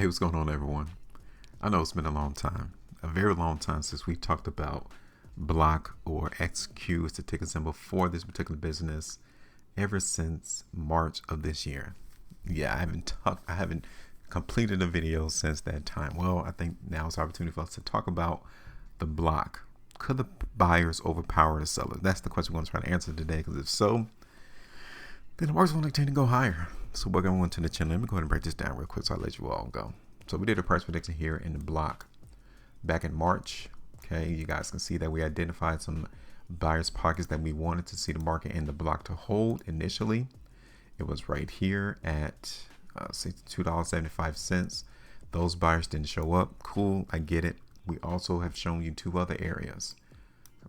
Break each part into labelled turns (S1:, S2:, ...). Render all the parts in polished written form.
S1: Hey, what's going on, everyone? I know it's been a long time, a very long time since we talked about block or XQ as the ticker symbol for this particular business ever since March of this year. Yeah, I haven't completed a video since that time. Well, I think now is the opportunity for us to talk about the block. Could the buyers overpower the sellers? That's the question we're going to try to answer today, because if so, then the market's going to tend to go higher. So we're going to the channel. Let me go ahead and break this down real quick so I'll let you all go. So we did a price prediction here in the block back in March. Okay, you guys can see that we identified some buyers pockets that we wanted to see the market in the block to hold initially. It was right here at $62.75. Those buyers didn't show up. Cool, I get it. We also have shown you two other areas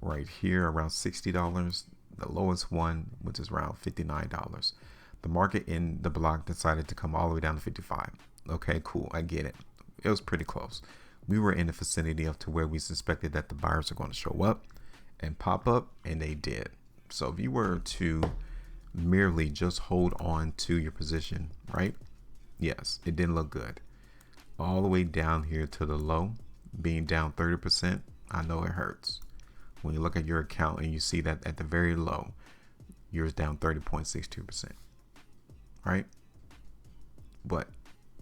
S1: right here around $60, the lowest one, which is around $59. The market in the block decided to come all the way down to 55. Okay, cool, I get it. It was pretty close. We were in the vicinity of to where we suspected that the buyers are going to show up and pop up, and they did. So if you were to merely just hold on to your position, right? Yes, it didn't look good. All the way down here to the low, being down 30%, I know it hurts. When you look at your account and you see that at the very low, yours down 30.62%, right? But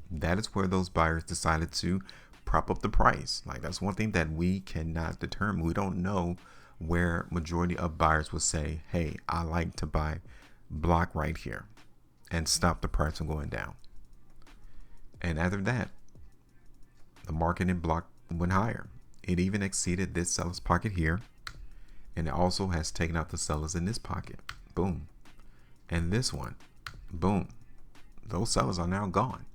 S1: that is where those buyers decided to prop up the price. Like, that's one thing that we cannot determine. We don't know where majority of buyers will say, hey, I like to buy block right here, and stop the price from going down. And after that, the market in block went higher. It even exceeded this seller's pocket here, and it also has taken out the sellers in this pocket. Boom. And this one, boom. Those sellers are now gone.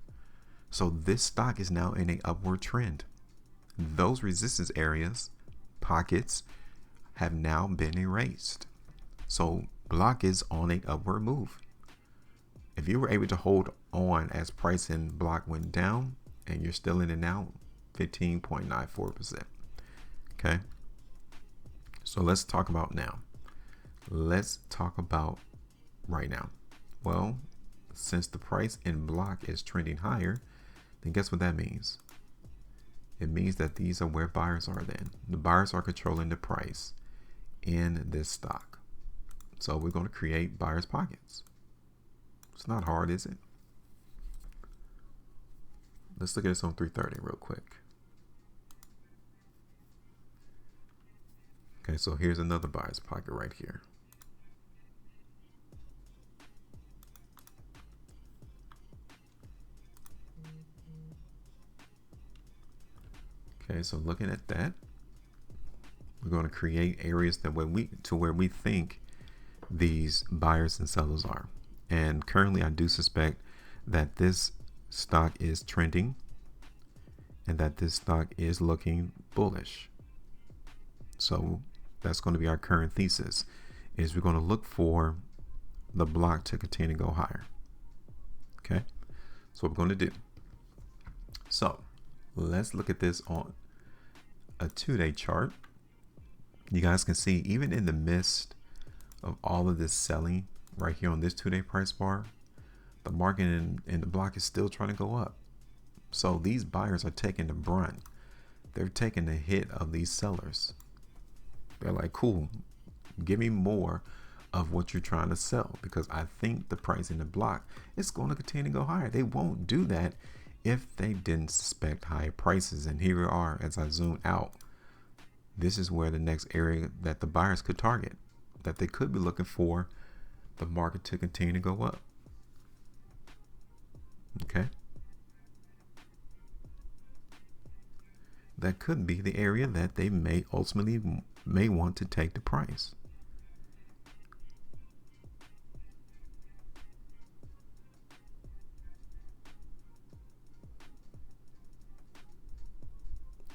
S1: So this stock is now in an upward trend. Those resistance areas, pockets, have now been erased. So block is on an upward move. If you were able to hold on as price in block went down, and you're still in it now, 15.94%. Okay. So let's talk about now. Let's talk about right now. Well, since the price in block is trending higher, then guess what that means? It means that these are where buyers are then. The buyers are controlling the price in this stock. So we're going to create buyers pockets. It's not hard, is it? Let's look at this on 330 real quick. Okay, so here's another buyer's pocket right here. Okay, so looking at that, we're going to create areas that where we think these buyers and sellers are. And currently I do suspect that this stock is trending and that this stock is looking bullish. So that's going to be our current thesis, is we're going to look for the block to continue to go higher. Okay, so what we're going to do. So let's look at this on a 2-day chart. You guys can see, even in the midst of all of this selling right here on this 2-day price bar, the market in the block is still trying to go up. So these buyers are taking the brunt. They're taking the hit of these sellers. They're like, cool, give me more of what you're trying to sell, because I think the price in the block is going to continue to go higher. They won't do that if they didn't suspect higher prices. And here we are, as I zoom out, this is where the next area that the buyers could target, that they could be looking for the market to continue to go up. Okay, that could be the area that they may ultimately want to take the price.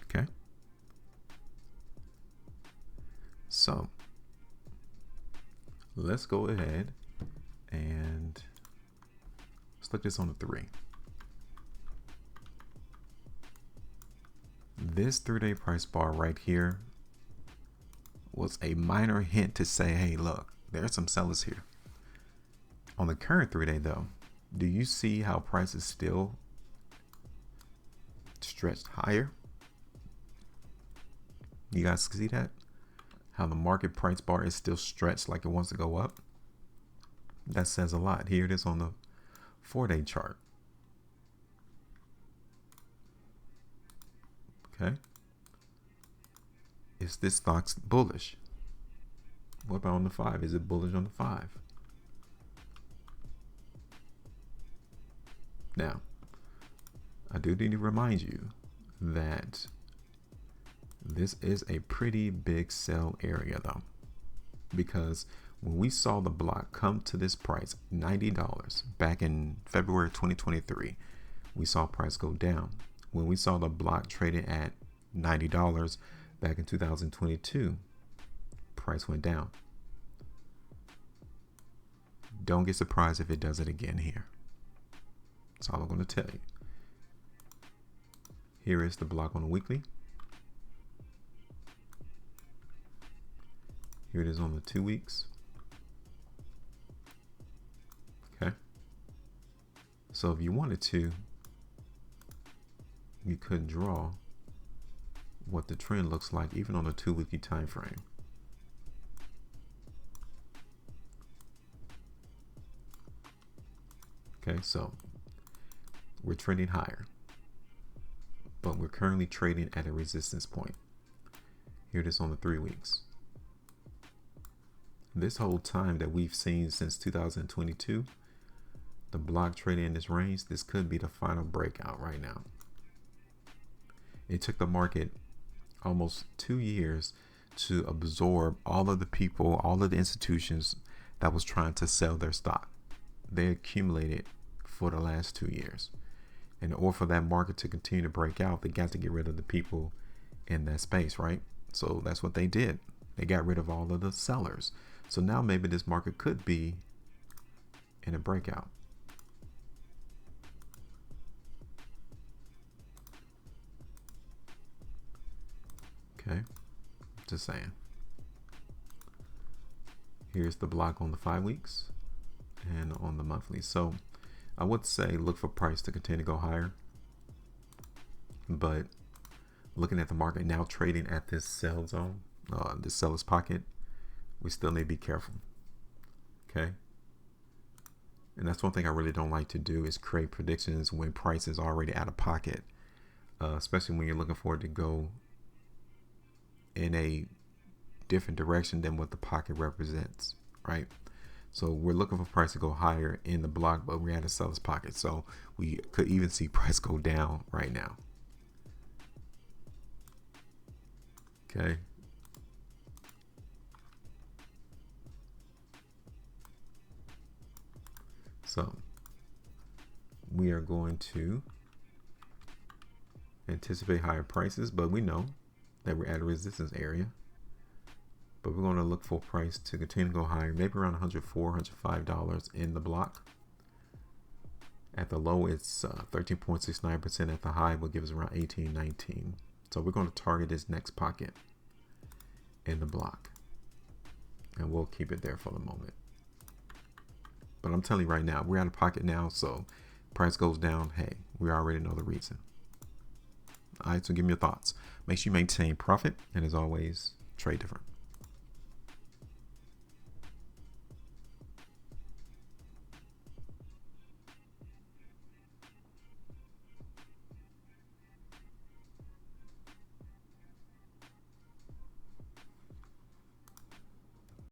S1: Okay, so let's go ahead and let's look this on the 3. This 3-day price bar right here was a minor hint to say, hey, look, there's some sellers here. On the current 3-day though, do you see how price is still stretched higher. You guys see that? How the market price bar is still stretched like it wants to go up. That says a lot. Here it is on the 4-day chart. Okay. Is this stock bullish? What about on the 5? Is it bullish on the 5? Now, I do need to remind you that this is a pretty big sell area though, because when we saw the block come to this price, $90 back in February 2023, we saw price go down. When we saw the block traded at $90 back in 2022, price went down. Don't get surprised if it does it again here. That's all I'm going to tell you. Here is the block on the weekly. Here it is on the 2 weeks. Okay. So if you wanted to, you could draw what the trend looks like even on a 2-weekly time frame. Okay, so we're trending higher, but we're currently trading at a resistance point. Here it is on the 3 weeks. This whole time that we've seen since 2022, the block trading in this range, this could be the final breakout right now. It took the market almost 2 years to absorb all of the people, all of the institutions that was trying to sell their stock. They accumulated for the last 2 years. In order for that market to continue to break out, they got to get rid of the people in that space, right? So that's what they did. They got rid of all of the sellers. So now maybe this market could be in a breakout. Okay, just saying. Here's the block on the 5 weeks and on the monthly. So I would say look for price to continue to go higher, but looking at the market now trading at this sell zone, this seller's pocket, we still need to be careful. Okay. And that's one thing I really don't like to do, is create predictions when price is already out of pocket, especially when you're looking for it to go in a different direction than what the pocket represents, right? So we're looking for price to go higher in the block, but we're at a seller's pocket. So we could even see price go down right now. Okay. So we are going to anticipate higher prices, but we know that we're at a resistance area. But we're going to look for price to continue to go higher, maybe around $104, $105 in the block. At the low, it's 13.69%. At the high, will give us around 18, 19. So we're going to target this next pocket in the block, and we'll keep it there for the moment. But I'm telling you right now, we're out of pocket now. So price goes down, hey, we already know the reason. All right, so give me your thoughts. Make sure you maintain profit, and as always, trade different.